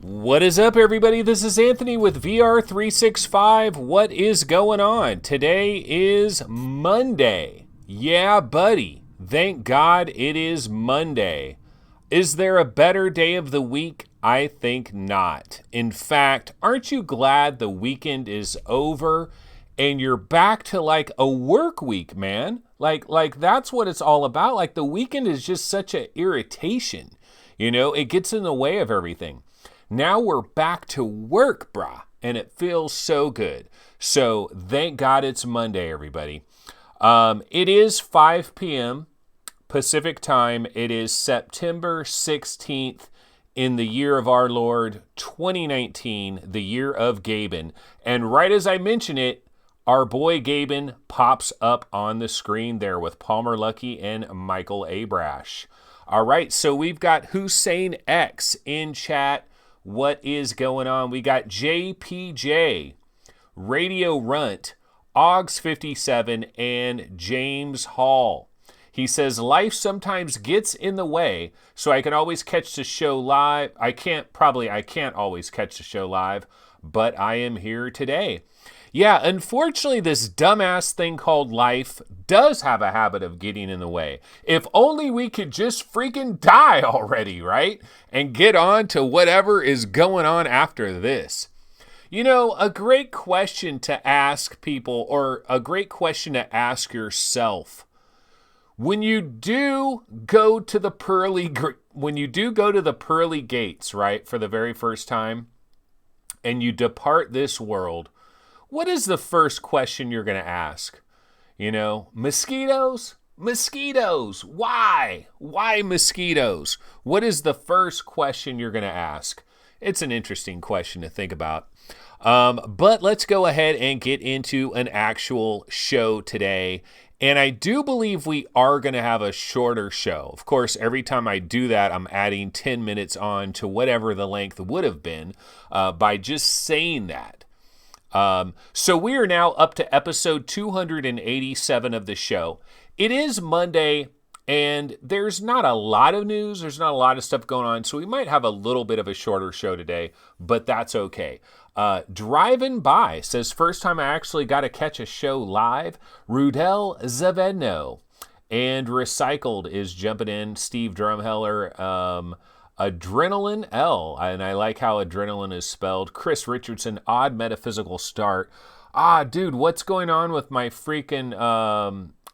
What is up, everybody? This is Anthony with VR365. What is going on? Today is Monday. Yeah, buddy. Thank God it is Monday. Is there a better day of the week? I think not. In fact, aren't you glad the weekend is over and you're back to like a work week, man? Like that's what it's all about. Like the weekend is just such an irritation. You know, it gets in the way of everything. Now we're back to work, brah, and it feels so good. So thank God it's Monday, everybody. It is 5 p.m. Pacific time. It is September 16th in the year of our Lord 2019, the year of Gaben. And right as I mention it, our boy Gaben pops up on the screen there with Palmer Luckey and Michael A. Brash. All right, so we've got Hussein X in chat. What is going on? We got JPJ, Radio Runt, Augs57, and James Hall. He says, life sometimes gets in the way, so I can always catch the show live. I can't always catch the show live, but I am here today. Yeah, unfortunately, this dumbass thing called life does have a habit of getting in the way. If only we could just freaking die already, right? And get on to whatever is going on after this. You know, a great question to ask people, or a great question to ask yourself. When you do go to the pearly gates, right, for the very first time, and you depart this world, what is the first question you're going to ask? You know, mosquitoes? Mosquitoes. Why? Why mosquitoes? What is the first question you're going to ask? It's an interesting question to think about. But let's go ahead and get into an actual show today. And I do believe we are going to have a shorter show. Of course, every time I do that, I'm adding 10 minutes on to whatever the length would have been by just saying that. So we are now up to episode 287 of the show. It is Monday, and there's not a lot of news. There's not a lot of stuff going on, so we might have a little bit of a shorter show today, but that's okay. Driving by says, first time I actually got to catch a show live. Rudel Zavedno. And Recycled is jumping in. Steve Drumheller. Adrenaline L, and I like how adrenaline is spelled. Chris Richardson, odd metaphysical start. Dude, what's going on with my freaking,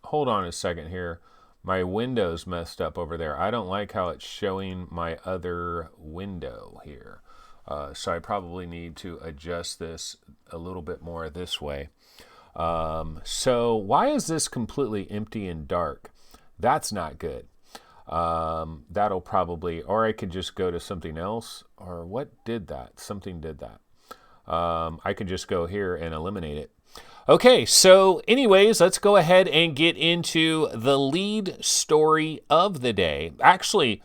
hold on a second here. My window's messed up over there. I don't like how it's showing my other window here. So I probably need to adjust this a little bit more this way. So why is this completely empty and dark? That's not good. That'll probably, or I could just go to something else, or what did that? Something did that. I could just go here and eliminate it. Okay, so anyways, let's go ahead and get into the lead story of the day. Actually,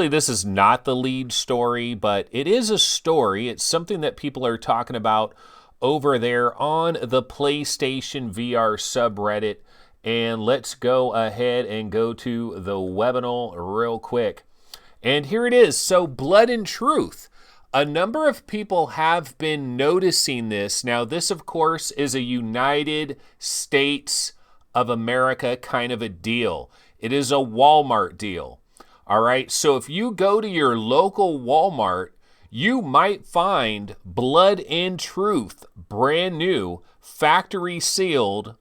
this is not the lead story, but it is a story. It's something that people are talking about over there on the PlayStation VR subreddit. And let's go ahead and go to the webinar real quick. And here it is. So Blood and Truth. A number of people have been noticing this. Now, this, of course, is a United States of America kind of a deal. It is a Walmart deal. All right. So if you go to your local Walmart, you might find Blood and Truth, brand new, factory sealed,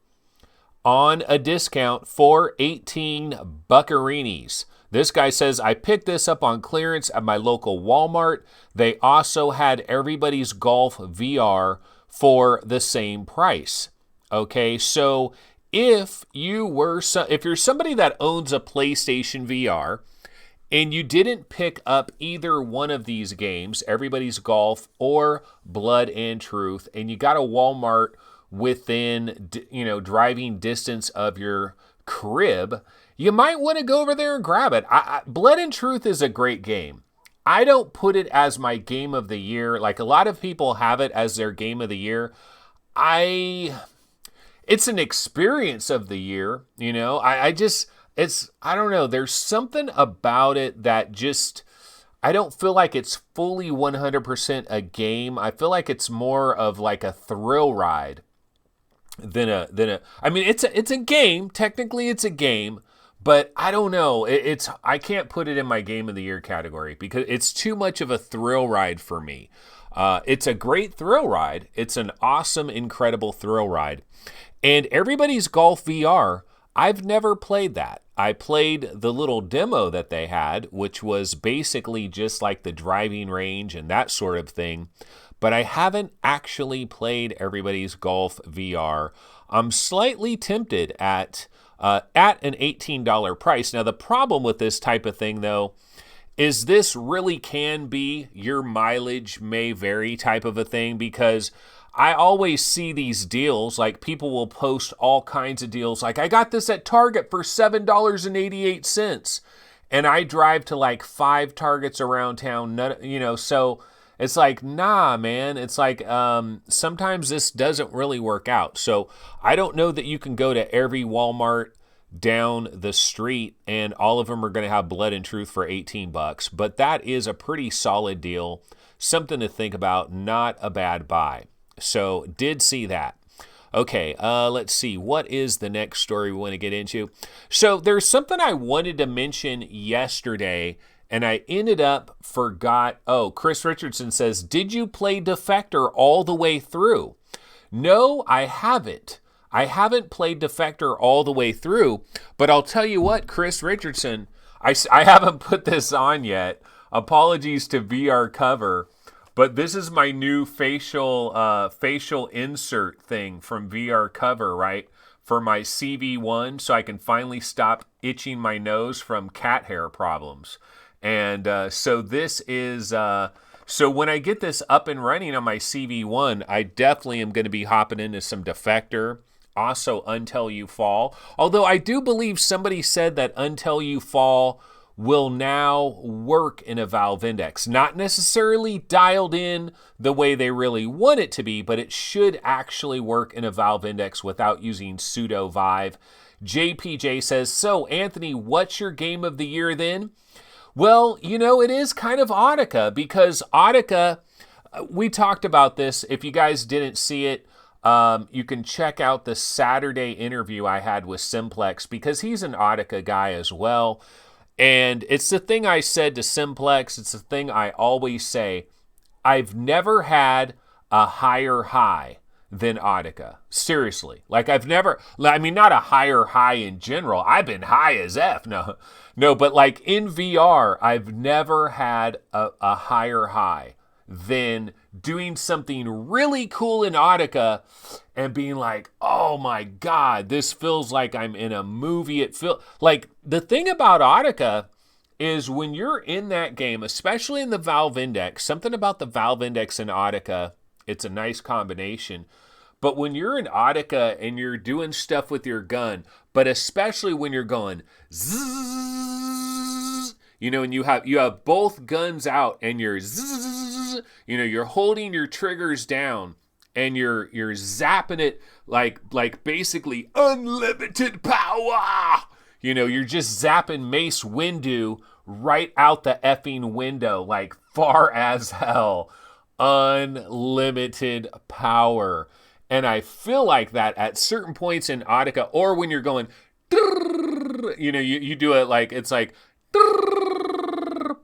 on a discount for 18 buccarinis. This guy says, I picked this up on clearance at my local Walmart. They also had Everybody's Golf VR for the same price. Okay, so if you're somebody that owns a PlayStation VR and you didn't pick up either one of these games, Everybody's Golf or Blood and Truth, and you got a Walmart within, driving distance of your crib, you might want to go over there and grab it. Blood and Truth is a great game. I don't put it as my game of the year. Like a lot of people have it as their game of the year. It's an experience of the year. I don't know. There's something about it that just, I don't feel like it's fully 100% a game. I feel like it's more of like a thrill ride than a. I mean, it's a game. Technically, it's a game, but I don't know. I can't put it in my game of the year category because it's too much of a thrill ride for me. It's a great thrill ride. It's an awesome, incredible thrill ride. And Everybody's Golf VR, I've never played that. I played the little demo that they had, which was basically just like the driving range and that sort of thing. But I haven't actually played Everybody's Golf VR. I'm slightly tempted at an $18 price. Now, the problem with this type of thing, though, is this really can be your mileage may vary type of a thing, because I always see these deals, like people will post all kinds of deals. Like, I got this at Target for $7.88. And I drive to like 5 Targets around town, so it's like, nah, man. It's like sometimes this doesn't really work out. So I don't know that you can go to every Walmart down the street and all of them are going to have Blood and Truth for $18. But that is a pretty solid deal. Something to think about. Not a bad buy. So did see that. Okay, let's see. What is the next story we want to get into? So there's something I wanted to mention yesterday, and I ended up forgot. Oh, Chris Richardson says, did you play Defector all the way through? No, I haven't. I haven't played Defector all the way through, but I'll tell you what, Chris Richardson, I haven't put this on yet. Apologies to VR Cover. But this is my new facial insert thing from VR Cover, right? For my CV1, so I can finally stop itching my nose from cat hair problems. And so this is, so when I get this up and running on my CV1, I definitely am going to be hopping into some Defector. Also, Until You Fall. Although I do believe somebody said that Until You Fall will now work in a Valve Index. Not necessarily dialed in the way they really want it to be, but it should actually work in a Valve Index without using sudo Vive. JPJ says, so Anthony, what's your game of the year then? Well, it is kind of Audica, because Audica, we talked about this. If you guys didn't see it, you can check out the Saturday interview I had with Simplex, because he's an Audica guy as well. And it's the thing I said to Simplex. It's the thing I always say. I've never had a higher high than Audica. Seriously. Like, I've never, not a higher high in general. I've been high as F. No, but like in VR, I've never had a higher high than doing something really cool in Audica and being like, oh my God, this feels like I'm in a movie. It feels like the thing about Audica is when you're in that game, especially in the Valve Index, something about the Valve Index and Audica, it's a nice combination. But when you're in Audica and you're doing stuff with your gun, but especially when you're going zzz, and you have both guns out and you're zzz, you're holding your triggers down and you're zapping it like basically unlimited power. You're just zapping Mace Windu right out the effing window, like far as hell. Unlimited power. And I feel like that at certain points in Audica, or when you're going, you do it like, it's like,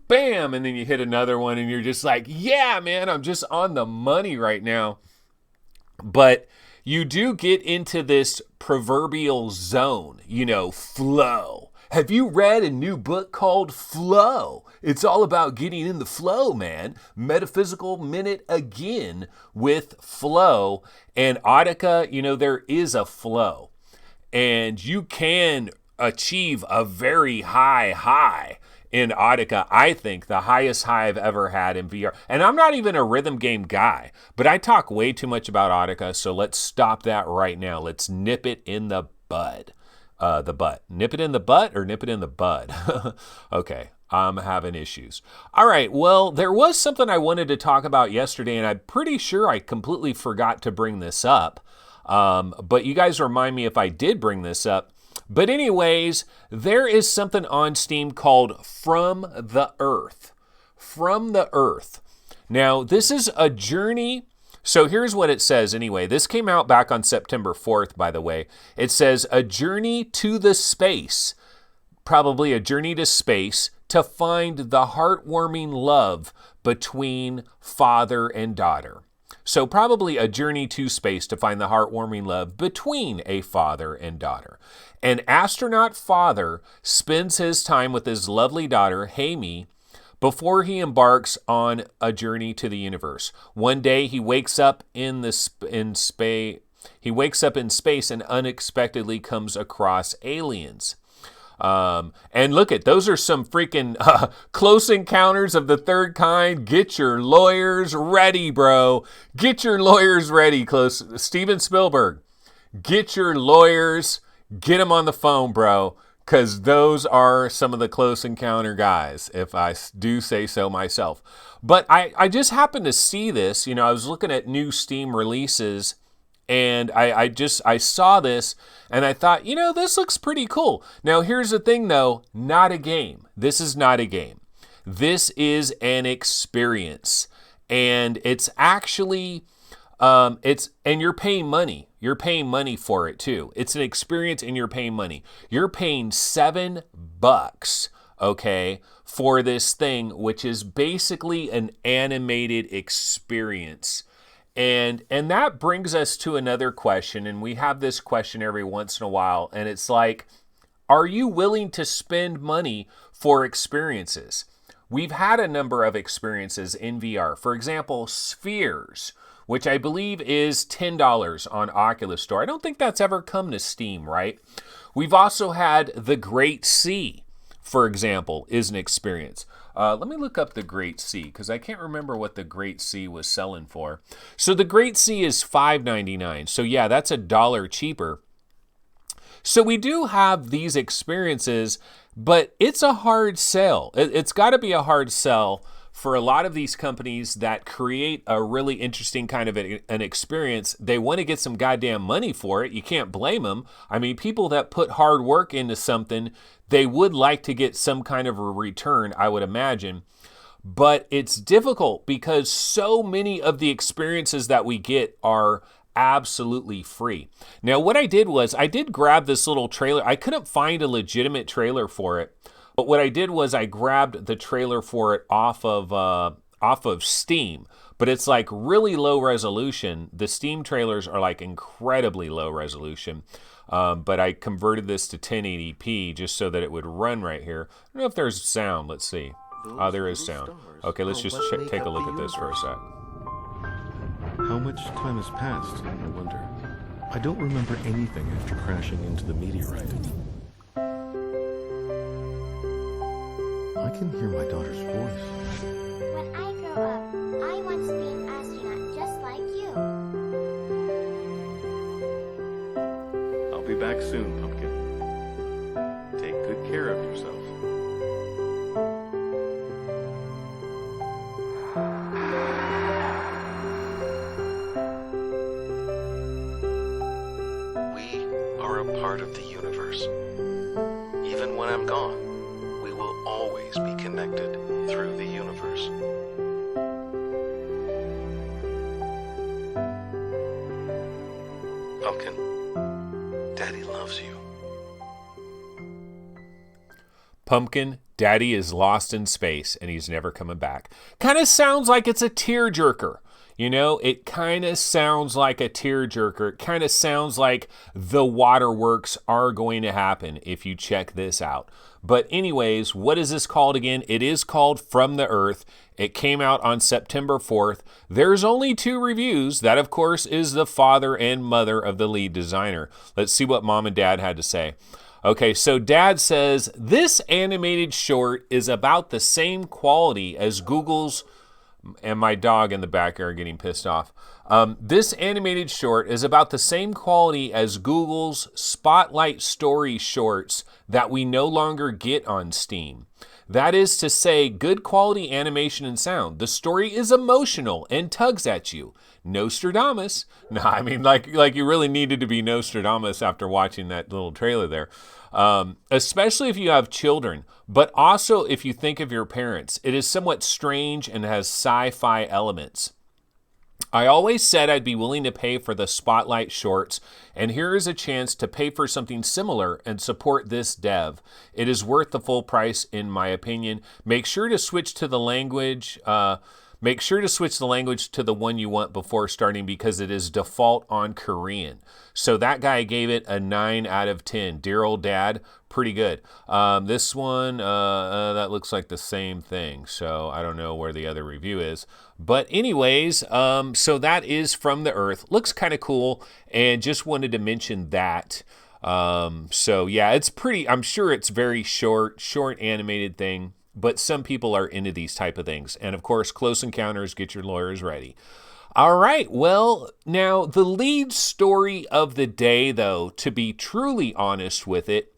bam, and then you hit another one and you're just like, yeah, man, I'm just on the money right now. But you do get into this proverbial zone, flow. Have you read a new book called Flow? It's all about getting in the flow, man. Metaphysical Minute again with flow. And Audica, there is a flow. And you can achieve a very high in Audica. I think the highest high I've ever had in VR. And I'm not even a rhythm game guy, but I talk way too much about Audica, so let's stop that right now. Let's nip it in the bud. The butt. Nip it in the butt or nip it in the bud? Okay, I'm having issues. All right, well, there was something I wanted to talk about yesterday, and I'm pretty sure I completely forgot to bring this up. But you guys remind me if I did bring this up. But anyways, there is something on Steam called From the Earth. From the Earth. Now, this is a journey. So here's what it says anyway. This came out back on September 4th, by the way. It says a journey to the space, probably a journey to space, to find the heartwarming love between father and daughter. So probably a journey to space to find the heartwarming love between a father and daughter. An astronaut father spends his time with his lovely daughter, Hamie, before he embarks on a journey to the universe. One day he wakes up in space. He wakes up in space and unexpectedly comes across aliens. And look at, those are some freaking close encounters of the third kind. Get your lawyers ready, bro. Get your lawyers ready. Steven Spielberg, get your lawyers, get them on the phone, bro. Because those are some of the close encounter guys, if I do say so myself. But I just happened to see this. I was looking at new Steam releases, and I saw this, and I thought, this looks pretty cool. Now, here's the thing, though. Not a game. This is not a game. This is an experience. And it's actually... and you're paying money. You're paying money for it too. It's an experience and you're paying money. You're paying $7, okay, for this thing, which is basically an animated experience. And that brings us to another question, and we have this question every once in a while, and it's like, are you willing to spend money for experiences? We've had a number of experiences in VR. For example, Spheres, which I believe is $10 on Oculus Store. I don't think that's ever come to Steam, right? We've also had The Great Sea, for example, is an experience. Let me look up The Great Sea, because I can't remember what The Great Sea was selling for. So The Great Sea is $5.99. So yeah, that's $1 cheaper. So we do have these experiences, but it's a hard sell. It's got to be a hard sell for a lot of these companies that create a really interesting kind of an experience. They want to get some goddamn money for it. You can't blame them. I mean, people that put hard work into something, they would like to get some kind of a return, I would imagine. But it's difficult because so many of the experiences that we get are absolutely free. Now, what I did was I did grab this little trailer. I couldn't find a legitimate trailer for it. But what I did was I grabbed the trailer for it off of Steam, but it's like really low resolution. The Steam trailers are like incredibly low resolution, but I converted this to 1080p just so that it would run right here. I don't know if there's sound. Let's see. There is sound. Okay, let's just take a look at this for a sec. How much time has passed, I wonder? I don't remember anything after crashing into the meteorite. I can hear my daughter's voice. When I grow up, I want to be an astronaut just like you. I'll be back soon, Pumpkin. Take good care of yourself. We are a part of the universe. Even when I'm gone, we will always be connected through the universe. Pumpkin, Daddy loves you. Pumpkin, Daddy is lost in space and he's never coming back. Kind of sounds like it's a tearjerker. It kind of sounds like a tearjerker. It kind of sounds like the waterworks are going to happen if you check this out. But anyways, what is this called again? It is called From the Earth. It came out on September 4th. There's only 2 reviews. That, of course, is the father and mother of the lead designer. Let's see what Mom and Dad had to say. Okay, so Dad says, this animated short is about the same quality as Google's, and my dog in the back are getting pissed off. This animated short is about the same quality as Google's Spotlight Story shorts that we no longer get on Steam. That is to say, good quality animation and sound. The story is emotional and tugs at you. Nostradamus. No, I mean, like you really needed to be Nostradamus after watching that little trailer there. Especially if you have children, but also if you think of your parents. It is somewhat strange and has sci-fi elements. I always said I'd be willing to pay for the Spotlight shorts, and here is a chance to pay for something similar and support this dev. It is worth the full price, in my opinion. Make sure to switch the language to the one you want before starting, because it is default on Korean. So that guy gave it a 9 out of 10. Dear old dad, pretty good. This one, that looks like the same thing. So I don't know where the other review is. But anyways, so that is From the Earth. Looks kind of cool, and just wanted to mention that. So yeah, it's pretty, I'm sure it's very short animated thing. But some people are into these type of things. And of course, Close Encounters, get your lawyers ready. All right, well, now the lead story of the day, though, to be truly honest with it,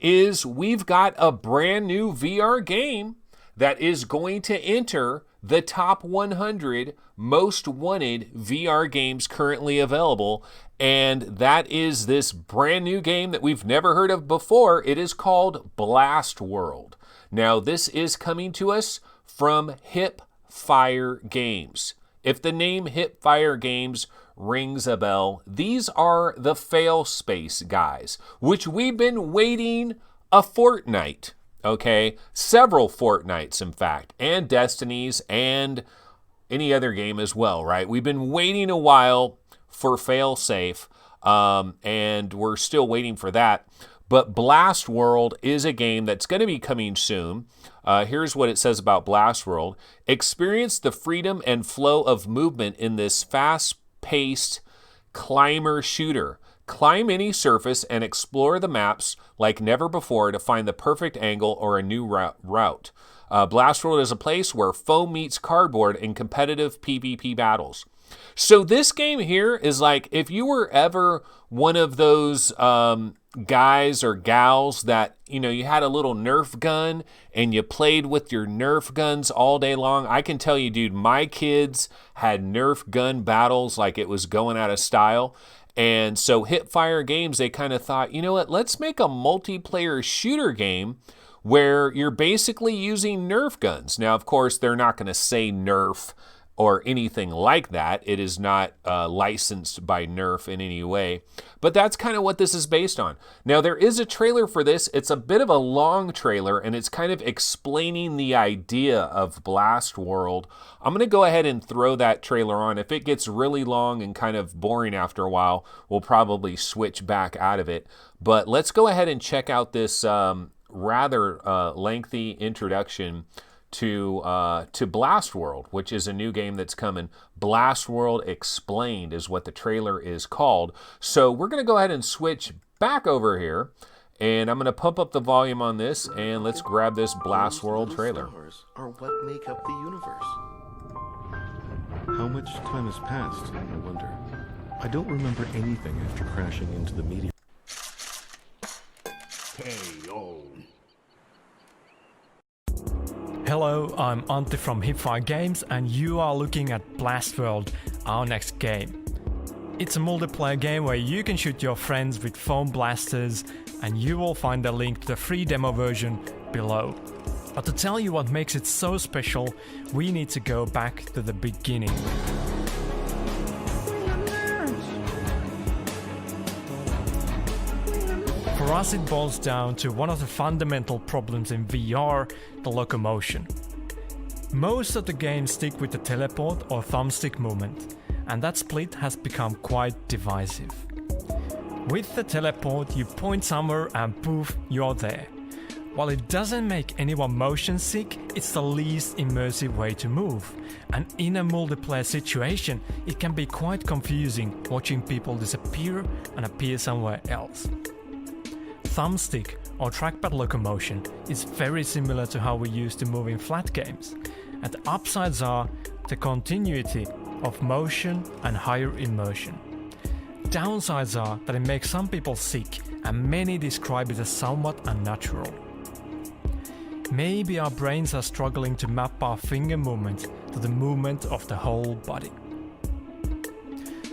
is we've got a brand new VR game that is going to enter the top 100 most wanted VR games currently available. And that is this brand new game that we've never heard of before. It is called Blastworld. Now, this is coming to us from Hipfire Games. If the name Hipfire Games rings a bell, these are the Failspace guys, which we've been waiting a fortnight, okay? Several fortnights, in fact, and Destinies and any other game as well, right? We've been waiting a while for Failsafe, and we're still waiting for that. But Blastworld is a game that's going to be coming soon. Here's what it says about Blastworld. Experience the freedom and flow of movement in this fast-paced climber shooter. Climb any surface and explore the maps like never before to find the perfect angle or a new route. Blastworld is a place where foam meets cardboard in competitive PvP battles. So this game here is like, if you were ever one of those guys or gals that, you know, you had a little Nerf gun and you played with your Nerf guns all day long. I can tell you, dude, my kids had Nerf gun battles like it was going out of style. And so Hipfire Games, they kind of thought, you know what, let's make a multiplayer shooter game where you're basically using Nerf guns. Now, of course, they're not going to say Nerf or anything like that. It is not licensed by Nerf in any way. But that's kind of what this is based on. Now, there is a trailer for this. It's a bit of a long trailer, and it's kind of explaining the idea of Blastworld. I'm going to go ahead and throw that trailer on. If it gets really long and kind of boring after a while, we'll probably switch back out of it. But let's go ahead and check out this rather lengthy introduction to Blastworld, which is a new game that's coming. Blastworld Explained is what the trailer is called. So we're going to go ahead and switch back over here, and I'm going to pump up the volume on this, and let's grab this Blastworld trailer. Stars are what make up the universe. How much time has passed, I wonder? I don't remember anything after crashing into the meteor. Hello, I'm Antti from Hipfire Games, and you are looking at Blastworld, our next game. It's a multiplayer game where you can shoot your friends with foam blasters, and you will find a link to the free demo version below. But to tell you what makes it so special, we need to go back to the beginning. For us, it boils down to one of the fundamental problems in VR, the locomotion. Most of the games stick with the teleport or thumbstick movement, and that split has become quite divisive. With the teleport, you point somewhere and poof, you're there. While it doesn't make anyone motion sick, it's the least immersive way to move. And in a multiplayer situation, it can be quite confusing watching people disappear and appear somewhere else. Thumbstick or trackpad locomotion is very similar to how we used to move in flat games, and the upsides are the continuity of motion and higher immersion. Downsides are that it makes some people sick, and many describe it as somewhat unnatural. maybe our brains are struggling to map our finger movement to the movement of the whole body.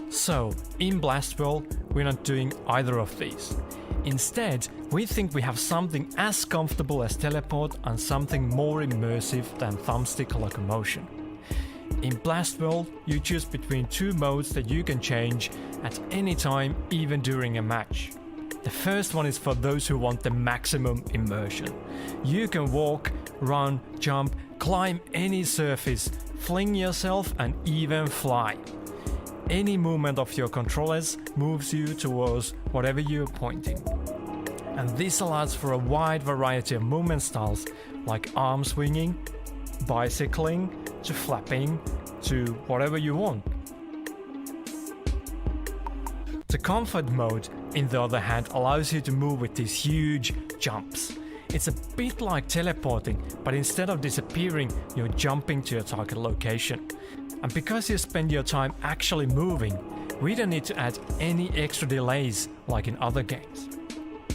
So, in Blastworld, we're not doing either of these. Instead, we think we have something as comfortable as teleport and something more immersive than thumbstick locomotion. In Blastworld, you choose between two modes that you can change at any time, even during a match. The first one is for those who want the maximum immersion. You can walk, run, jump, climb any surface, fling yourself and even fly. Any movement of your controllers moves you towards whatever you're pointing. And this allows for a wide variety of movement styles like arm swinging, bicycling, to flapping, to whatever you want. The comfort mode, in the other hand, allows you to move with these huge jumps. It's a bit like teleporting, but instead of disappearing, you're jumping to your target location. And because you spend your time actually moving, we don't need to add any extra delays like in other games.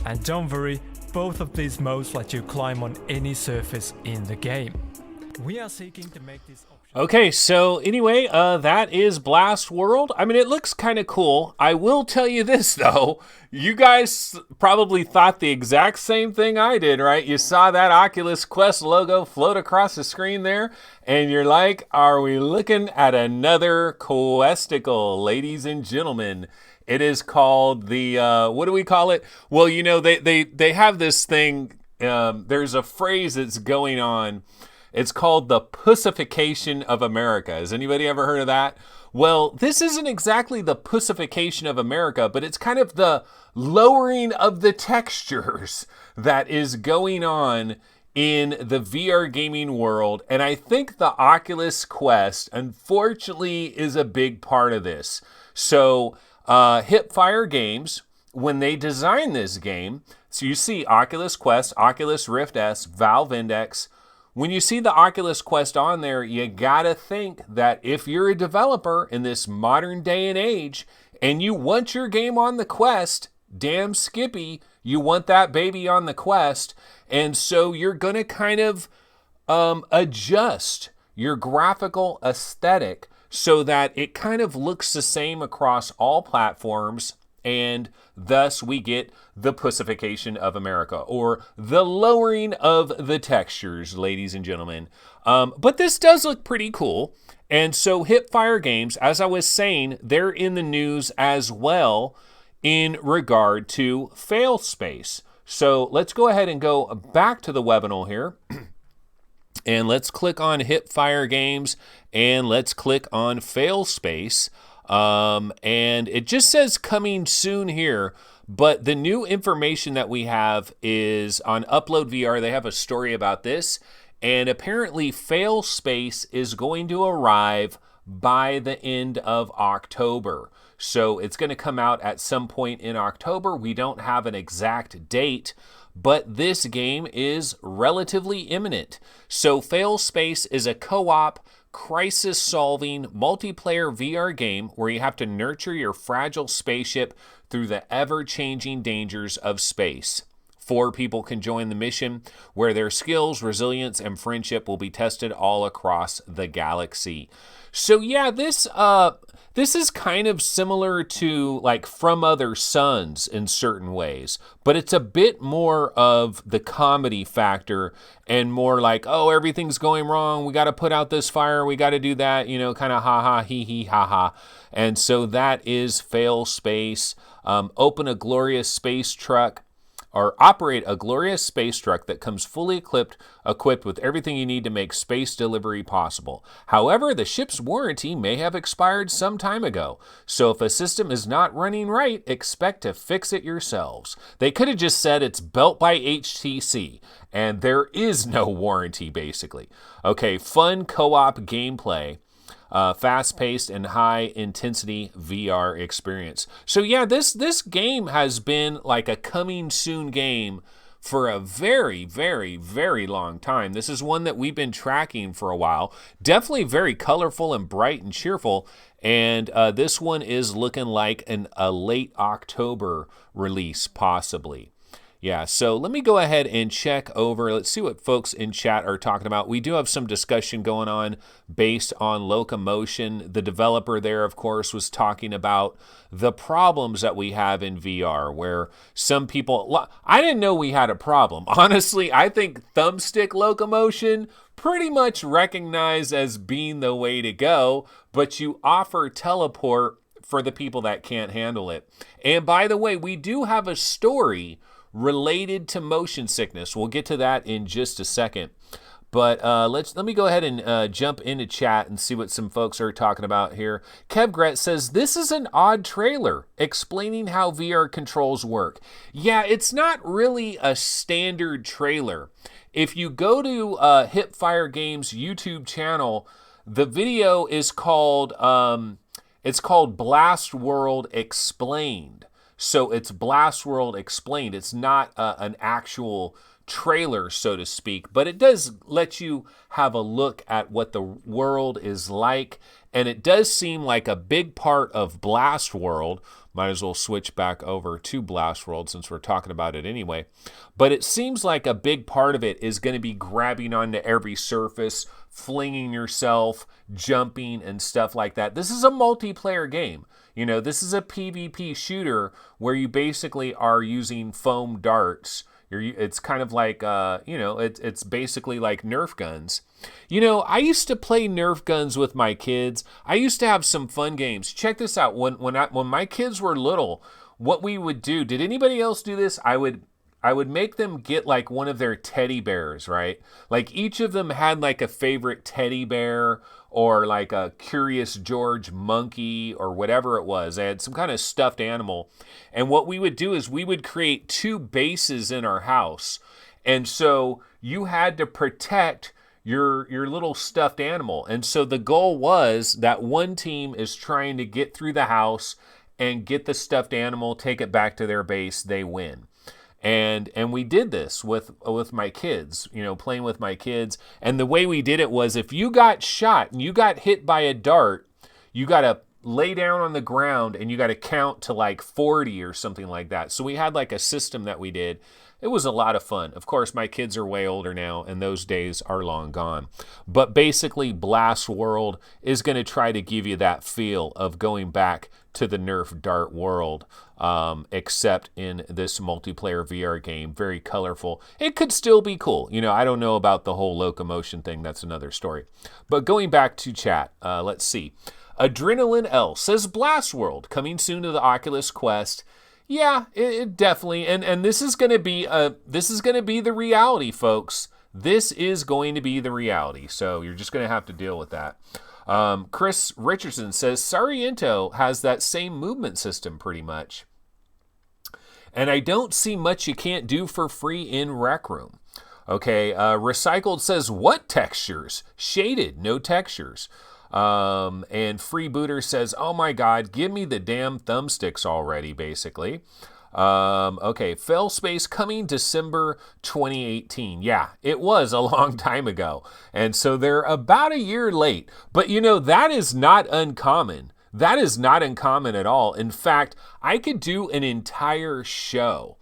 And don't worry, both of these modes let you climb on any surface in the game. We are seeking to make this option. Okay, so anyway, that is Blastworld. I mean, it looks kind of cool. I will tell you this, though. You guys probably thought the exact same thing I did, right? You saw that Oculus Quest logo float across the screen there, and you're like, are we looking at another Questicle, ladies and gentlemen? It is called the, what do we call it? Well, you know, they have this thing, there's a phrase that's going on. It's called the pussification of America. Has anybody ever heard of that? Well, this isn't exactly the pussification of America, but it's kind of the lowering of the textures that is going on in the VR gaming world. And I think the Oculus Quest, unfortunately, is a big part of this. So, Hipfire Games, when they designed this game, so you see Oculus Quest, Oculus Rift S, Valve Index. When you see the Oculus Quest on there, you gotta think that if you're a developer in this modern day and age and you want your game on the Quest, damn Skippy, you want that baby on the Quest. And so you're gonna kind of adjust your graphical aesthetic so that it kind of looks the same across all platforms, and thus we get the pussification of America, or the lowering of the textures, ladies and gentlemen. But this does look pretty cool. And so Hipfire Games, as I was saying, they're in the news as well in regard to Failspace. So let's go ahead and go back to the webinar here. And let's click on Hipfire Games, and let's click on Failspace. And it just says coming soon here, but the new information that we have is on Upload VR. They have a story about this, and apparently Failspace is going to arrive by the end of October. So it's going to come out at some point in October. We don't have an exact date, but this game is relatively imminent. So Failspace is a co-op, crisis-solving, multiplayer VR game where you have to nurture your fragile spaceship through the ever-changing dangers of space. 4 people can join the mission, where their skills, resilience, and friendship will be tested all across the galaxy. So yeah, this is kind of similar to like From Other Suns in certain ways, but it's a bit more of the comedy factor and more like, oh, everything's going wrong, we got to put out this fire, we got to do that, you know, kind of ha ha, hee hee, ha ha. And so that is Failspace. Open a glorious space truck, or operate a glorious space truck that comes fully equipped with everything you need to make space delivery possible. However, the ship's warranty may have expired some time ago, so if a system is not running right, expect to fix it yourselves. They could have just said it's built by HTC, and there is no warranty, basically. Okay, fun co-op gameplay. Fast-paced and high-intensity VR experience. So yeah, this game has been like a coming soon game for a very, very, very long time. This is one that we've been tracking for a while. Definitely very colorful and bright and cheerful. And this one is looking like a late October release, possibly. Yeah, so let me go ahead and check over. Let's see what folks in chat are talking about. We do have some discussion going on based on locomotion. The developer there, of course, was talking about the problems that we have in VR, where some people... I didn't know we had a problem. Honestly, I think thumbstick locomotion pretty much recognized as being the way to go, but you offer teleport for the people that can't handle it. And by the way, we do have a story related to motion sickness. We'll get to that in just a second. But let me go ahead and jump into chat and see what some folks are talking about here. Kev Gret says, this is an odd trailer explaining how VR controls work. Yeah, it's not really a standard trailer. If you go to Hipfire Games YouTube channel, the video is called Blastworld Explained. So it's Blastworld Explained. It's not an actual trailer, so to speak, but it does let you have a look at what the world is like. And it does seem like a big part of Blastworld. Might as well switch back over to Blastworld since we're talking about it anyway. But it seems like a big part of it is going to be grabbing onto every surface, flinging yourself, jumping, and stuff like that. This is a multiplayer game. You know, this is a PvP shooter where you basically are using foam darts. It's kind of like, it's basically like Nerf guns. You know, I used to play Nerf guns with my kids. I used to have some fun games. Check this out. When my kids were little, what we would do, did anybody else do this? I would make them get like one of their teddy bears, right? Like each of them had like a favorite teddy bear or like a Curious George monkey or whatever it was. They had some kind of stuffed animal. And what we would do is we would create two bases in our house. And so you had to protect your little stuffed animal. And so the goal was that one team is trying to get through the house and get the stuffed animal, take it back to their base, they win. And we did this with my kids, you know, playing with my kids. And the way we did it was if you got shot and you got hit by a dart, you got to lay down on the ground and you got to count to like 40 or something like that. So we had like a system that we did. It was a lot of fun. Of course, my kids are way older now, and those days are long gone. But basically, Blastworld is going to try to give you that feel of going back to the Nerf dart world, except in this multiplayer VR game. Very colorful. It could still be cool. You know, I don't know about the whole locomotion thing. That's another story. But going back to chat, let's see. Adrenaline L says Blastworld coming soon to the Oculus Quest. Yeah, it definitely, and this is going to be the reality, folks. This is going to be the reality, so you're just going to have to deal with that. Chris Richardson says Sariento has that same movement system pretty much, and I don't see much you can't do for free in Rec Room. Okay, Recycled says what textures? Shaded, no textures. And Freebooter says, oh my God, give me the damn thumbsticks already, basically. Okay, Failspace coming December 2018. Yeah, it was a long time ago. And so they're about a year late. But you know, that is not uncommon. That is not uncommon at all. In fact, I could do an entire show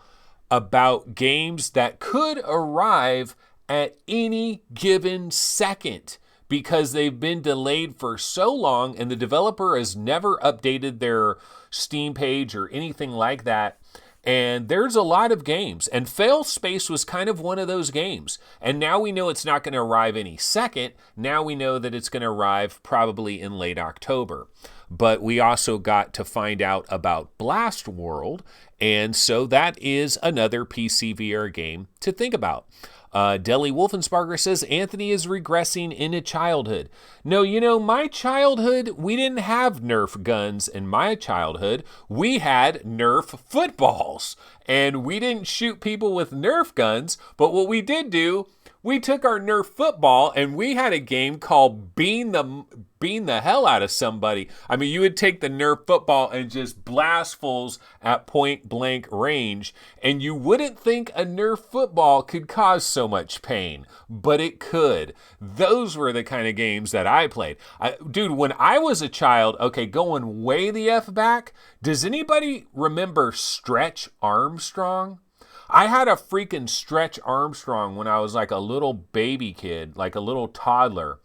about games that could arrive at any given second, because they've been delayed for so long and the developer has never updated their Steam page or anything like that. And there's a lot of games. And Failspace was kind of one of those games. And now we know it's not going to arrive any second. Now we know that it's going to arrive probably in late October. But we also got to find out about Blastworld. And so that is another PC VR game to think about. Deli Wolfensparger says Anthony is regressing into childhood. No, you know, my childhood, we didn't have Nerf guns in my childhood. We had Nerf footballs. And we didn't shoot people with Nerf guns. But what we did do, we took our Nerf football and we had a game called Bean the hell out of somebody. I mean, you would take the Nerf football and just blast fools at point blank range, and you wouldn't think a Nerf football could cause so much pain, but it could. Those were the kind of games that I played. Dude, when I was a child, okay, going way the F back, does anybody remember Stretch Armstrong? I had a freaking Stretch Armstrong when I was like a little baby kid, like a little toddler.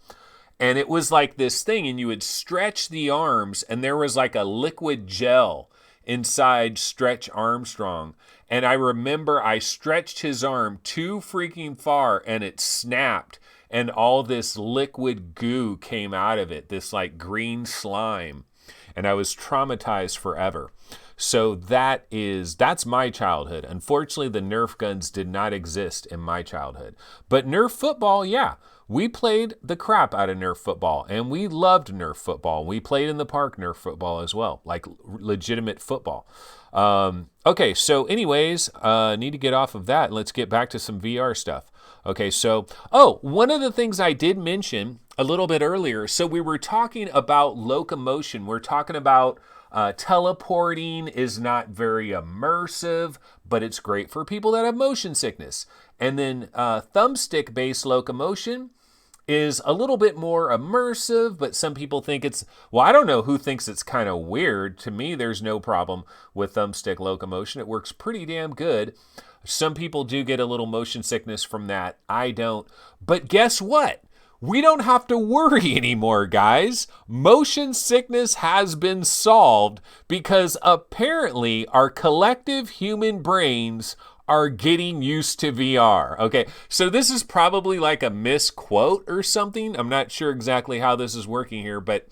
And it was like this thing, and you would stretch the arms, and there was like a liquid gel inside Stretch Armstrong. And I remember I stretched his arm too freaking far, and it snapped, and all this liquid goo came out of it, this like green slime. And I was traumatized forever. So that's my childhood. Unfortunately, the Nerf guns did not exist in my childhood. But Nerf football, yeah. We played the crap out of Nerf football, and we loved Nerf football. We played in the park Nerf football as well, like legitimate football. Okay, so anyways, need to get off of that. Let's get back to some VR stuff. Okay, so, one of the things I did mention a little bit earlier, so we were talking about locomotion. We're talking about teleporting is not very immersive, but it's great for people that have motion sickness. And then thumbstick-based locomotion is a little bit more immersive, but some people think it's, well, I don't know who thinks it's kind of weird. To me, there's no problem with thumbstick locomotion. It works pretty damn good. Some people do get a little motion sickness from that. I don't. But guess what? We don't have to worry anymore, guys. Motion sickness has been solved because apparently our collective human brains are getting used to VR. Okay, so this is probably like a misquote or something. I'm not sure exactly how this is working here, but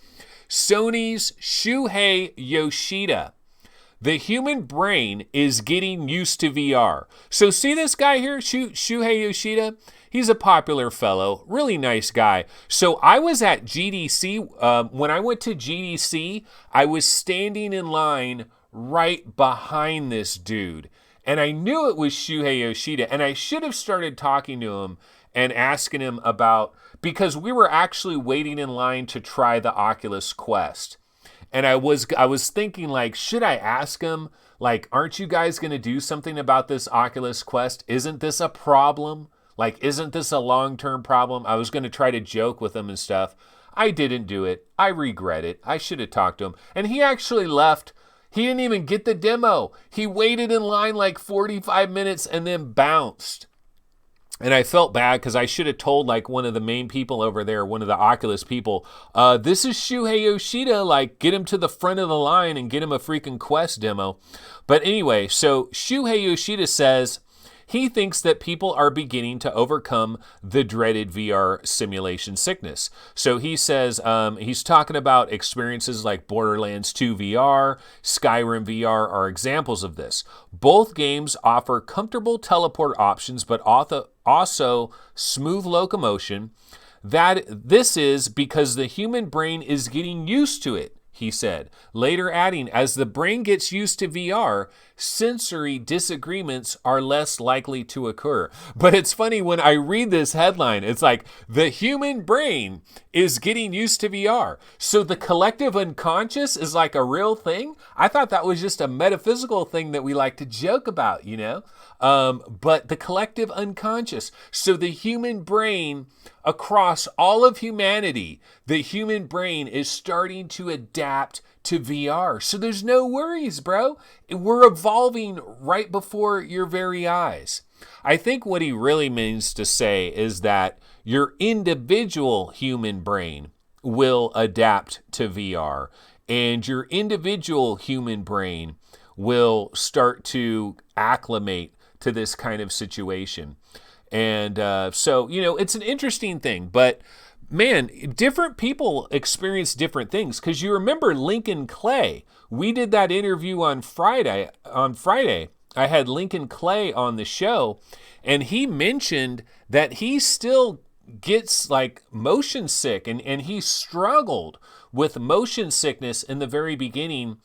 Sony's Shuhei Yoshida, the human brain is getting used to VR. So see this guy here, Shuhei Yoshida? He's a popular fellow, really nice guy. So I was at GDC. When I went to GDC, I was standing in line right behind this dude. And I knew it was Shuhei Yoshida. And I should have started talking to him and asking him about, because we were actually waiting in line to try the Oculus Quest. And I was thinking, like, should I ask him, like, aren't you guys going to do something about this Oculus Quest? Isn't this a problem? Like, isn't this a long-term problem? I was going to try to joke with him and stuff. I didn't do it. I regret it. I should have talked to him. And he actually left. He didn't even get the demo. He waited in line like 45 minutes and then bounced. And I felt bad because I should have told like one of the main people over there, one of the Oculus people, this is Shuhei Yoshida, like get him to the front of the line and get him a freaking Quest demo. But anyway, so Shuhei Yoshida says he thinks that people are beginning to overcome the dreaded VR simulation sickness. So he says he's talking about experiences like Borderlands 2 VR, Skyrim VR are examples of this. Both games offer comfortable teleport options, but also smooth locomotion. This is because the human brain is getting used to it, he said, later adding, as the brain gets used to VR, sensory disagreements are less likely to occur. But it's funny when I read this headline, it's like the human brain is getting used to VR. So the collective unconscious is like a real thing. I thought that was just a metaphysical thing that we like to joke about, you know? But the collective unconscious. So the human brain across all of humanity, the human brain is starting to adapt to VR. So there's no worries, bro. We're evolving right before your very eyes. I think what he really means to say is that your individual human brain will adapt to VR, and your individual human brain will start to acclimate to this kind of situation. And so, you know, it's an interesting thing, but man, different people experience different things. Because you remember Lincoln Clay. We did that interview on Friday. I had Lincoln Clay on the show, and he mentioned that he still gets like motion sick, and he struggled with motion sickness in the very beginning.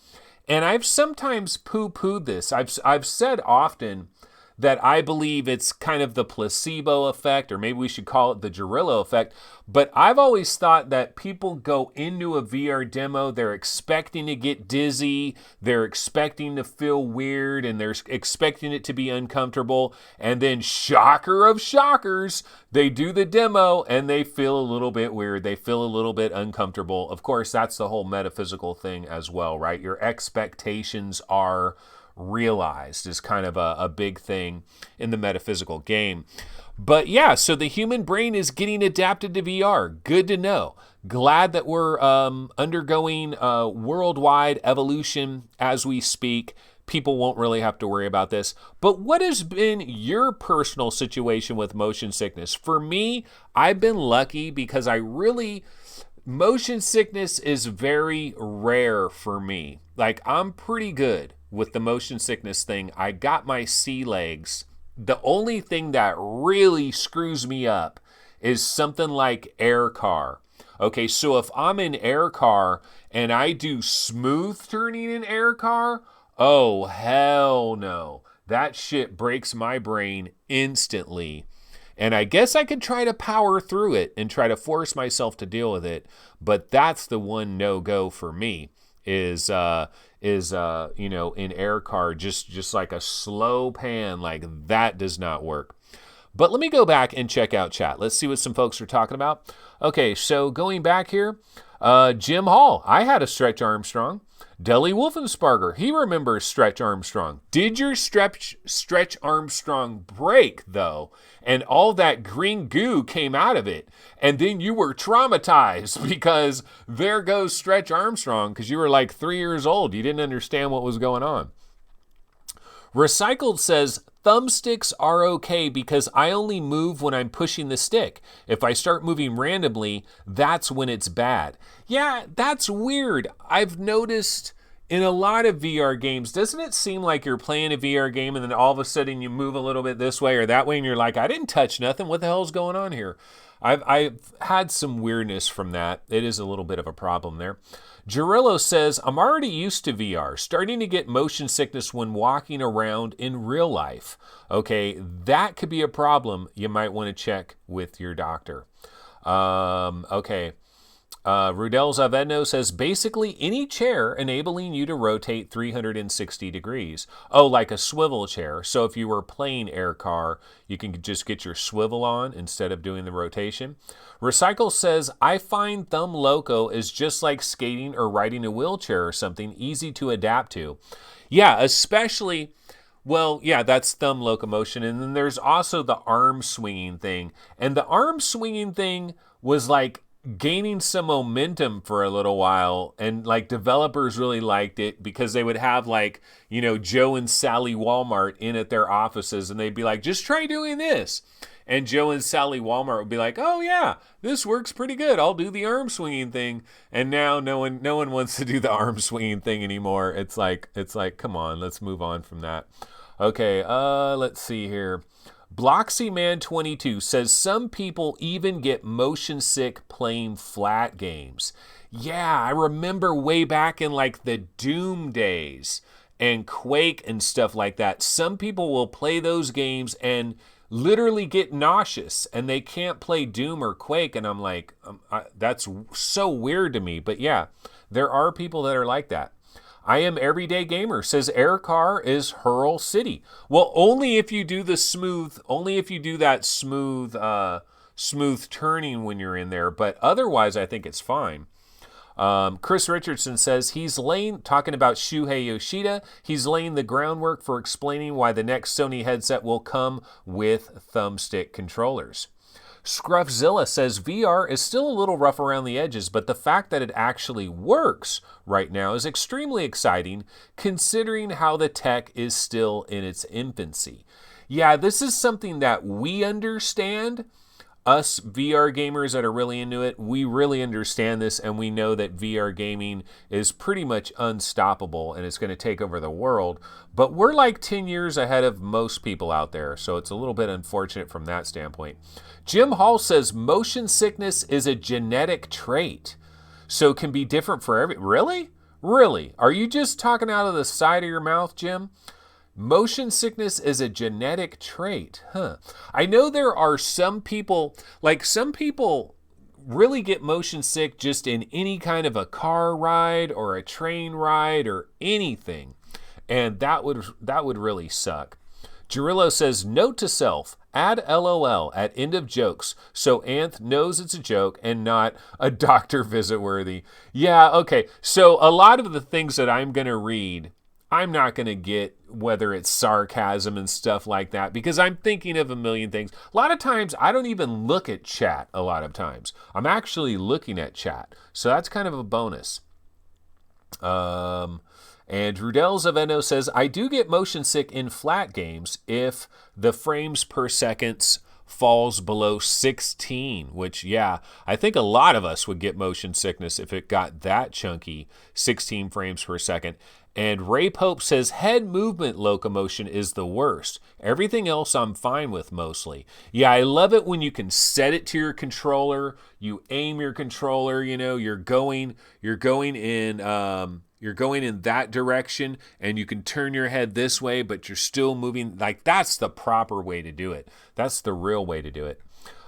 And I've sometimes poo-pooed this. I've said often that I believe it's kind of the placebo effect, or maybe we should call it the Gerillo effect. But I've always thought that people go into a VR demo, they're expecting to get dizzy, they're expecting to feel weird, and they're expecting it to be uncomfortable. And then, shocker of shockers, they do the demo and they feel a little bit weird. They feel a little bit uncomfortable. Of course, that's the whole metaphysical thing as well, right? Your expectations are realized is kind of a big thing in the metaphysical game. But yeah, so the human brain is getting adapted to VR. Good to know. Glad that we're undergoing worldwide evolution as we speak. People won't really have to worry about this. But what has been your personal situation with motion sickness? For me, I've been lucky because motion sickness is very rare for me. Like, I'm pretty good with the motion sickness thing. I got my sea legs. The only thing that really screws me up is something like air car. Okay, so if I'm in air car and I do smooth turning in air car, oh, hell no. That shit breaks my brain instantly. And I guess I could try to power through it and try to force myself to deal with it. But that's the one no-go for me is in air car, just like a slow pan, like that does not work. But let me go back and check out chat. Let's see what some folks are talking about. Okay, so going back here, Jim Hall, I had a Stretch Armstrong. Deli Wolfensparger, he remembers Stretch Armstrong. Did your Stretch Armstrong break, though, and all that green goo came out of it, and then you were traumatized because there goes Stretch Armstrong because you were like 3 years old. You didn't understand what was going on. Recycled says, thumbsticks are okay because I only move when I'm pushing the stick. If I start moving randomly, that's when it's bad. Yeah, that's weird. I've noticed in a lot of VR games, doesn't it seem like you're playing a VR game and then all of a sudden you move a little bit this way or that way and you're like, I didn't touch nothing. What the hell's going on here? I've had some weirdness from that. It is a little bit of a problem there. Girillo says, I'm already used to VR, starting to get motion sickness when walking around in real life. Okay, that could be a problem. You might want to check with your doctor. Okay. Rudel Zavedno says, basically any chair enabling you to rotate 360 degrees. Oh, like a swivel chair. So if you were playing air car, you can just get your swivel on instead of doing the rotation. Recycle says, I find Thumb Loco is just like skating or riding a wheelchair or something, easy to adapt to. Yeah, especially, well, yeah, that's thumb locomotion. And then there's also the arm swinging thing. And the arm swinging thing was like gaining some momentum for a little while, and like developers really liked it because they would have like, you know, Joe and Sally Walmart in at their offices and they'd be like, just try doing this. And Joe and Sally Walmart would be like, oh yeah, this works pretty good. I'll do the arm swinging thing. And now no one wants to do the arm swinging thing anymore. It's like, come on, let's move on from that. Okay, let's see here. BloxyMan22 says some people even get motion sick playing flat games. Yeah, I remember way back in like the Doom days and Quake and stuff like that. Some people will play those games and literally get nauseous and they can't play Doom or Quake. And I'm like, that's so weird to me. But yeah, there are people that are like that. I am Everyday Gamer says air car is Hurl City. Well, only if you do that smooth turning when you're in there, but otherwise I think it's fine. Chris Richardson says talking about Shuhei Yoshida, he's laying the groundwork for explaining why the next Sony headset will come with thumbstick controllers. Scruffzilla says VR is still a little rough around the edges, but the fact that it actually works right now is extremely exciting considering how the tech is still in its infancy. Yeah, this is something that we understand. Us VR gamers that are really into it, we really understand this, and we know that VR gaming is pretty much unstoppable and it's going to take over the world. But we're like 10 years ahead of most people out there, so it's a little bit unfortunate from that standpoint. Jim Hall says motion sickness is a genetic trait, so it can be different for every... Really? Really? Are you just talking out of the side of your mouth, Jim? Motion sickness is a genetic trait. Huh. I know there are some people really get motion sick just in any kind of a car ride or a train ride or anything. And that would really suck. Girillo says, note to self, add LOL at end of jokes so Anth knows it's a joke and not a doctor visit worthy. Yeah, okay. So a lot of the things that I'm going to read, I'm not going to get whether it's sarcasm and stuff like that because I'm thinking of a million things. A lot of times I don't even look at chat a lot of times. I'm actually looking at chat. So that's kind of a bonus. And Rudels of Eno says, I do get motion sick in flat games if the frames per second falls below 16, which, yeah, I think a lot of us would get motion sickness if it got that chunky, 16 frames per second. And Ray Pope says, head movement locomotion is the worst. Everything else I'm fine with mostly. Yeah, I love it when you can set it to your controller, you aim your controller, you're going in that direction and you can turn your head this way, but you're still moving. Like, that's the proper way to do it. That's the real way to do it.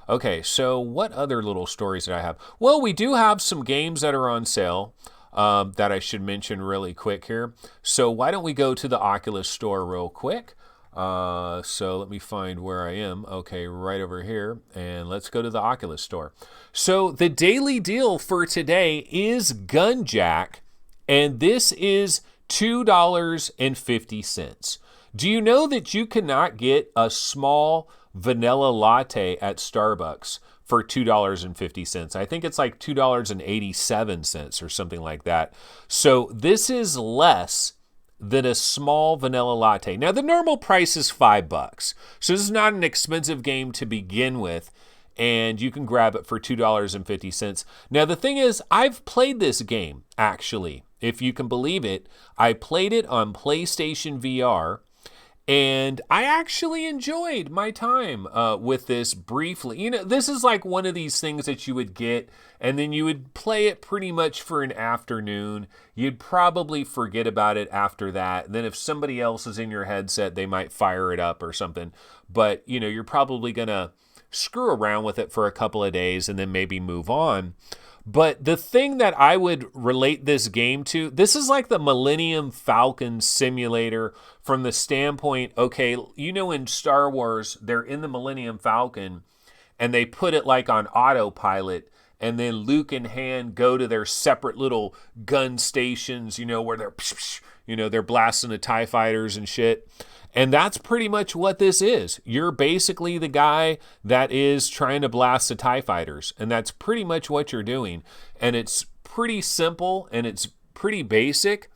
Okay, so what other little stories did I have? Well, we do have some games that are on sale that I should mention really quick here. So why don't we go to the Oculus store real quick? So let me find where I am. Okay, right over here. And let's go to the Oculus store. So the daily deal for today is Gunjack. And this is $2.50. Do you know that you cannot get a small vanilla latte at Starbucks for $2.50? I think it's like $2.87 or something like that. So this is less than a small vanilla latte. Now the normal price is $5. So this is not an expensive game to begin with. And you can grab it for $2.50. Now, the thing is, I've played this game, actually. If you can believe it, I played it on PlayStation VR, and I actually enjoyed my time with this briefly. This is like one of these things that you would get, and then you would play it pretty much for an afternoon. You'd probably forget about it after that. Then if somebody else is in your headset, they might fire it up or something. But, you're probably going to screw around with it for a couple of days and then maybe move on. But the thing that I would relate this game to, this is like the Millennium Falcon simulator from the standpoint, okay, in Star Wars, they're in the Millennium Falcon and they put it like on autopilot, and then Luke and Han go to their separate little gun stations, where they're blasting the TIE fighters and shit. And that's pretty much what this is. You're basically the guy that is trying to blast the TIE fighters. And that's pretty much what you're doing. And it's pretty simple and it's pretty basic,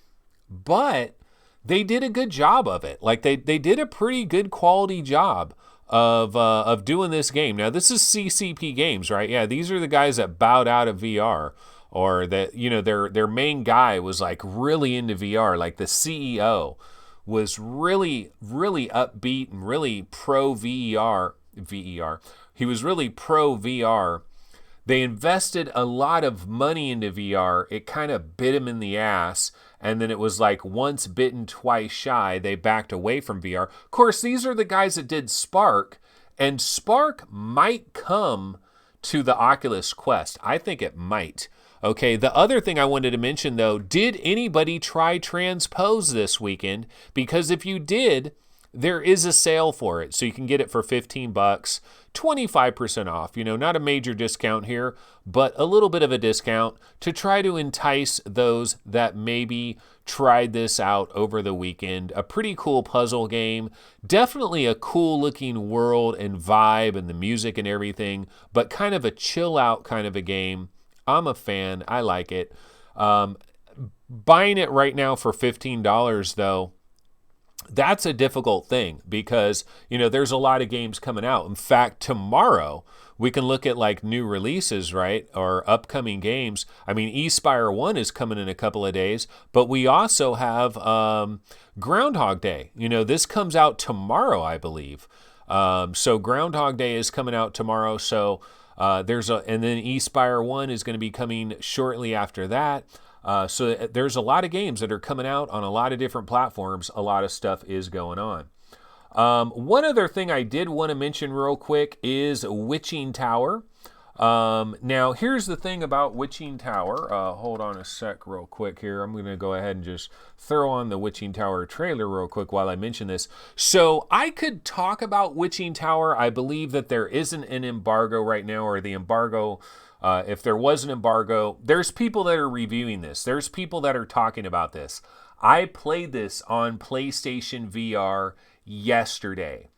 but they did a good job of it. Like they did a pretty good quality job of doing this game. Now, this is CCP Games, right? Yeah, these are the guys that bowed out of VR, or that, their main guy was like really into VR, like the CEO was really, really upbeat and really pro VER. He was really pro VR. They invested a lot of money into VR. It kind of bit him in the ass. And then it was like once bitten, twice shy. They backed away from VR. Of course, these are the guys that did Spark. And Spark might come to the Oculus Quest. I think it might. Okay, the other thing I wanted to mention, though, did anybody try Transpose this weekend? Because if you did, there is a sale for it. So you can get it for $15, 25% off. Not a major discount here, but a little bit of a discount to try to entice those that maybe tried this out over the weekend. A pretty cool puzzle game. Definitely a cool looking world and vibe and the music and everything, but kind of a chill out kind of a game. I'm a fan. I like it. Buying it right now for $15, though, that's a difficult thing because, there's a lot of games coming out. In fact, tomorrow we can look at like new releases, right? Or upcoming games. I mean, eSpire 1 is coming in a couple of days, but we also have Groundhog Day. This comes out tomorrow, I believe. So Groundhog Day is coming out tomorrow. So and then eSpire 1 is going to be coming shortly after that. So there's a lot of games that are coming out on a lot of different platforms. A lot of stuff is going on. One other thing I did want to mention real quick is Witching Tower. Now, here's the thing about Witching Tower. Hold on a sec real quick here. I'm going to go ahead and just throw on the Witching Tower trailer real quick while I mention this. So I could talk about Witching Tower. I believe that there isn't an embargo right now, or the embargo, if there was an embargo, there's people that are reviewing this. There's people that are talking about this. I played this on PlayStation VR yesterday.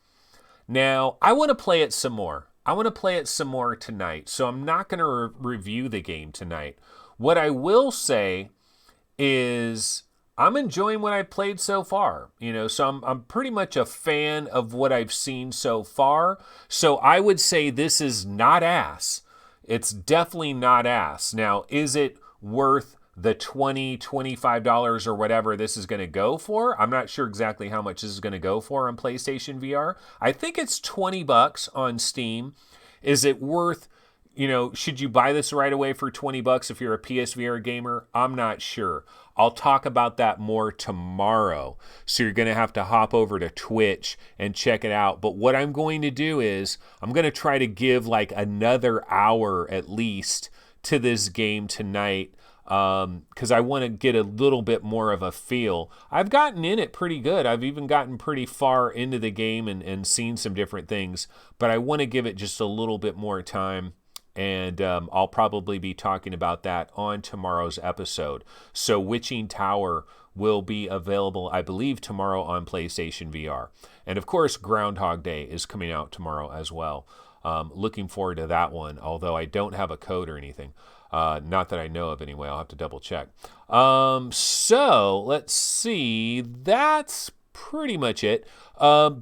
Now, I want to play it some more. I want to play it some more tonight, so I'm not going to review the game tonight. What I will say is I'm enjoying what I played so far. So I'm pretty much a fan of what I've seen so far. So I would say this is not ass. It's definitely not ass. Now, is it worth the $20, $25 or whatever this is going to go for? I'm not sure exactly how much this is going to go for on PlayStation VR. I think it's $20 on Steam. Is it worth, should you buy this right away for $20 if you're a PSVR gamer? I'm not sure. I'll talk about that more tomorrow. So you're going to have to hop over to Twitch and check it out. But what I'm going to do is I'm going to try to give like another hour at least to this game tonight, because I want to get a little bit more of a feel. I've gotten in it pretty good. I've even gotten pretty far into the game and seen some different things, but I want to give it just a little bit more time, and I'll probably be talking about that on tomorrow's episode. So Witching Tower will be available, I believe, tomorrow on PlayStation VR. And of course, Groundhog Day is coming out tomorrow as well. Looking forward to that one, although I don't have a code or anything. Not that I know of anyway. I'll have to double check. So let's see. That's pretty much it.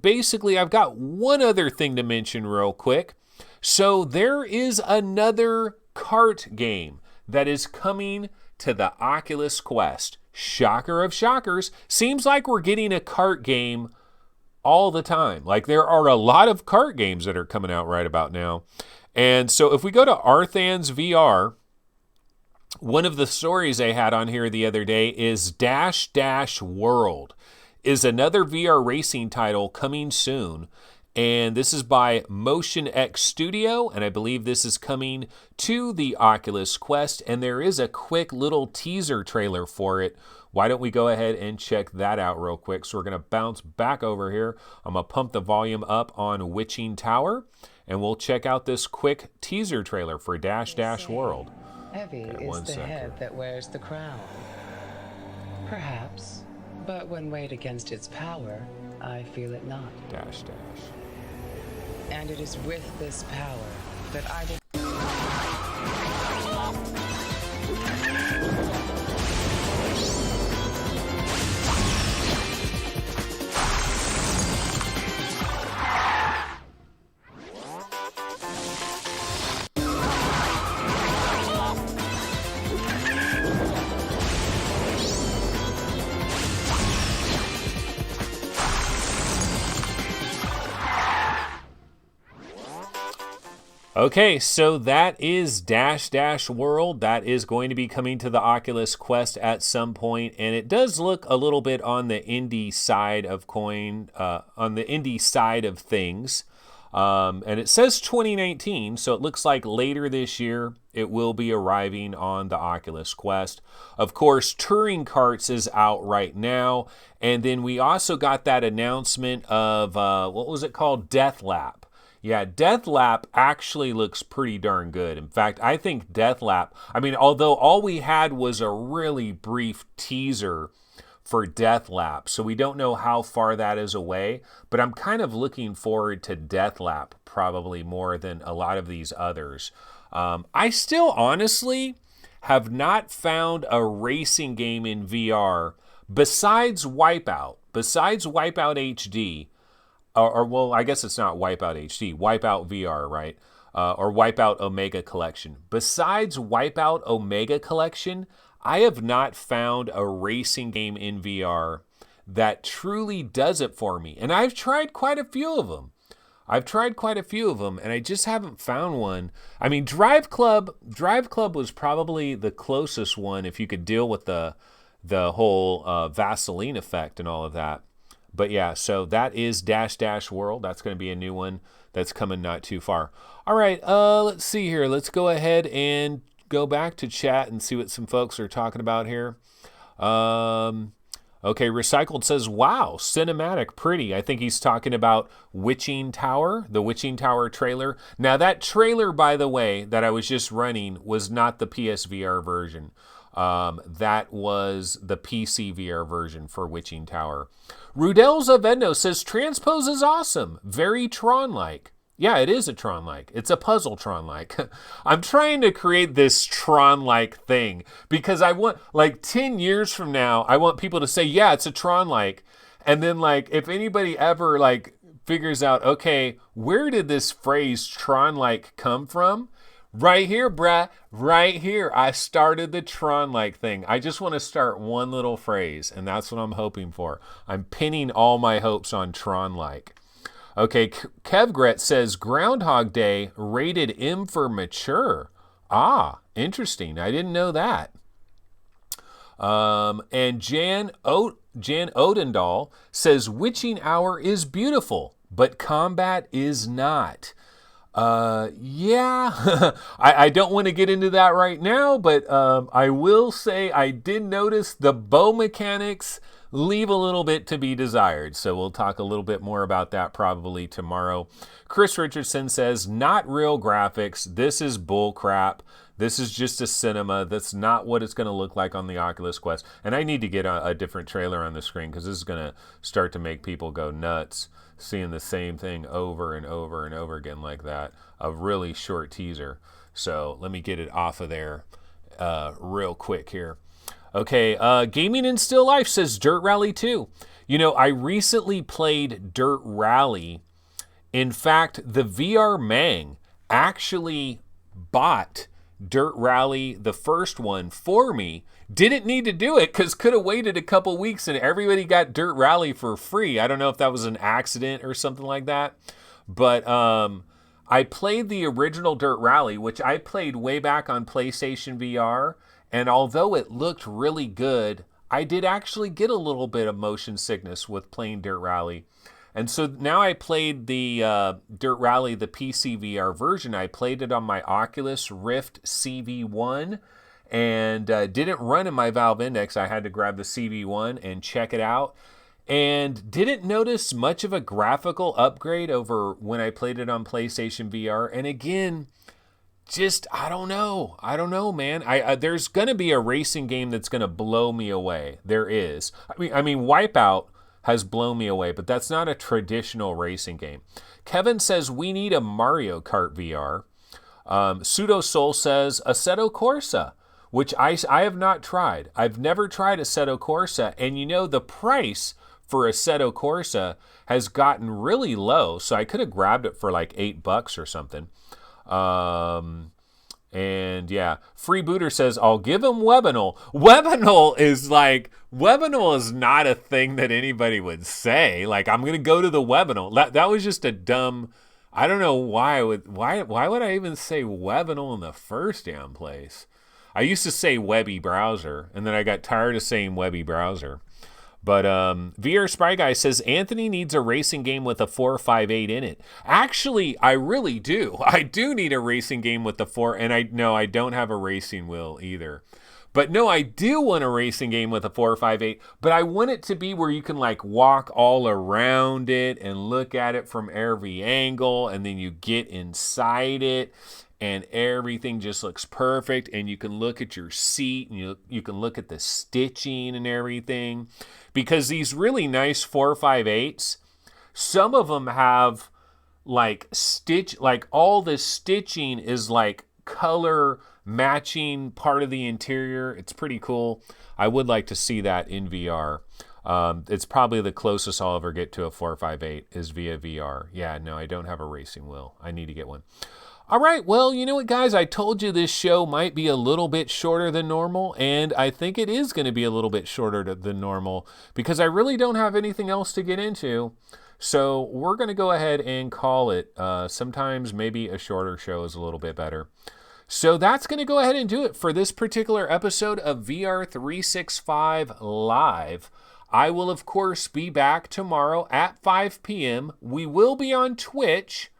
Basically, I've got one other thing to mention real quick. So there is another kart game that is coming to the Oculus Quest. Shocker of shockers. Seems like we're getting a kart game all the time. Like, there are a lot of kart games that are coming out right about now. And so if we go to Arthan's VR, one of the stories they had on here the other day is Dash Dash World is another VR racing title coming soon. And this is by Motion X Studio, and I believe this is coming to the Oculus Quest, and there is a quick little teaser trailer for it. Why don't we go ahead and check that out real quick? So we're going to bounce back over here. I'm going to pump the volume up on Witching Tower, and we'll check out this quick teaser trailer for Dash Dash World. Heavy is the head that wears the crown. Perhaps, but when weighed against its power, I feel it not. Dash Dash. And it is with this power that I will... Okay, so that is Dash Dash World. That is going to be coming to the Oculus Quest at some point, and it does look a little bit on the indie side of things. And it says 2019, so it looks like later this year it will be arriving on the Oculus Quest. Of course, Touring Carts is out right now, and then we also got that announcement of what was it called? Deathlap. Yeah, Deathlap actually looks pretty darn good. In fact, I think Deathlap, although all we had was a really brief teaser for Deathlap, so we don't know how far that is away, but I'm kind of looking forward to Deathlap probably more than a lot of these others. I still honestly have not found a racing game in VR besides Wipeout HD, well, I guess it's not Wipeout HD, Wipeout VR, right? Or Wipeout Omega Collection. Besides Wipeout Omega Collection, I have not found a racing game in VR that truly does it for me. And I've tried quite a few of them. And I just haven't found one. Drive Club was probably the closest one if you could deal with the whole Vaseline effect and all of that. But yeah, so that is Dash Dash World. That's going to be a new one that's coming not too far. All right, let's see here. Let's go ahead and go back to chat and see what some folks are talking about here. Okay, Recycled says, wow, cinematic, pretty. I think he's talking about Witching Tower, the Witching Tower trailer. Now, that trailer, by the way, that I was just running was not the PSVR version. That was the PC VR version for Witching Tower. Rudel Zavendo says, Transpose is awesome. Very Tron-like. Yeah, it is a Tron-like. It's a puzzle Tron-like. I'm trying to create this Tron-like thing because I want, like, 10 years from now, I want people to say, yeah, it's a Tron-like. And then, like, if anybody ever, like, figures out, okay, where did this phrase Tron-like come from? Right here, bruh. Right here. I started the Tron-like thing. I just want to start one little phrase, and that's what I'm hoping for. I'm pinning all my hopes on Tron-like. Okay, Kevgret says Groundhog Day rated M for mature. Ah, interesting. I didn't know that. And Jan Odendahl says Witching Hour is beautiful, but combat is not. Yeah, I don't want to get into that right now, but I will say I did notice the bow mechanics leave a little bit to be desired. So we'll talk a little bit more about that probably tomorrow. Chris Richardson says, not real graphics. This is bull crap. This is just a cinema. That's not what it's going to look like on the Oculus Quest. And I need to get a different trailer on the screen because this is going to start to make people go nuts seeing the same thing over and over and over again like that. A really short teaser. So let me get it off of there real quick here. Okay, Gaming in Still Life says Dirt Rally 2. You know, I recently played Dirt Rally. In fact, the VR Mang actually bought Dirt Rally, the first one, for me. Didn't need to do it because could have waited a couple weeks and everybody got Dirt Rally for free. I don't know if that was an accident or something like that. But I played the original Dirt Rally, which I played way back on PlayStation VR. And although it looked really good, I did actually get a little bit of motion sickness with playing Dirt Rally. And so now I played the Dirt Rally, the PC VR version. I played it on my Oculus Rift CV1 and didn't run in my Valve Index. I had to grab the CV1 and check it out. And didn't notice much of a graphical upgrade over when I played it on PlayStation VR. And again, just, I don't know, man. There's going to be a racing game that's going to blow me away. There is. I mean, Wipeout has blown me away, but that's not a traditional racing game. Kevin says we need a Mario Kart VR. Pseudo Soul says Assetto Corsa, which I have not tried. I've never tried Assetto Corsa, and you know the price for Assetto Corsa has gotten really low, so I could have grabbed it for like $8 or something. And yeah, Freebooter says, I'll give him Webinol. Webinol is not a thing that anybody would say. Like, I'm going to go to the Webinol. That was just a dumb, I don't know why why would I even say Webinol in the first damn place? I used to say Webby Browser, and then I got tired of saying Webby Browser. But VR Spy Guy says Anthony needs a racing game with a 458 in it. Actually, I really do. I do need a racing game with the 4, and I don't have a racing wheel either. But no, I do want a racing game with a 458, but I want it to be where you can like walk all around it and look at it from every angle, and then you get inside it and everything just looks perfect, and you can look at your seat and you can look at the stitching and everything. Because these really nice 458s, some of them have like all the stitching is like color matching part of the interior. It's pretty cool. I would like to see that in VR. It's probably the closest I'll ever get to a 458 is via VR. Yeah, no, I don't have a racing wheel. I need to get one. All right, well, you know what, guys? I told you this show might be a little bit shorter than normal, and I think it is going to be a little bit shorter than normal because I really don't have anything else to get into. So we're going to go ahead and call it. Sometimes maybe a shorter show is a little bit better. So that's going to go ahead and do it for this particular episode of VR 365 Live. I will, of course, be back tomorrow at 5 p.m. We will be on Twitch.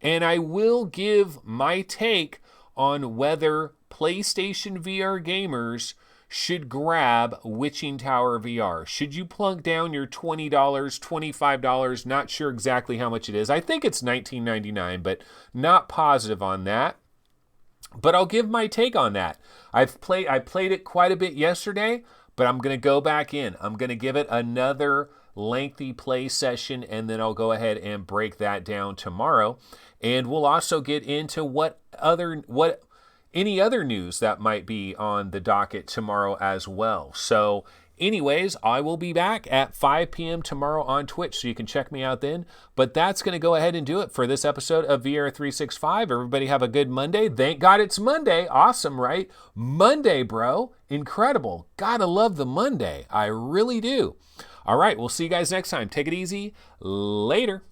And I will give my take on whether PlayStation VR gamers should grab Witching Tower VR. Should you plunk down your $20, $25? Not sure exactly how much it is. I think it's $19.99, but not positive on that. But I'll give my take on that. I played it quite a bit yesterday, but I'm going to go back in. I'm going to give it another lengthy play session, and then I'll go ahead and break that down tomorrow. And we'll also get into what any other news that might be on the docket tomorrow as well. So anyways, I will be back at 5 p.m. tomorrow on Twitch, so you can check me out then. But that's going to go ahead and do it for this episode of VR 365. Everybody have a good Monday. Thank God it's Monday. Awesome, right? Monday, bro. Incredible. Gotta love the Monday. I really do. All right, we'll see you guys next time. Take it easy. Later.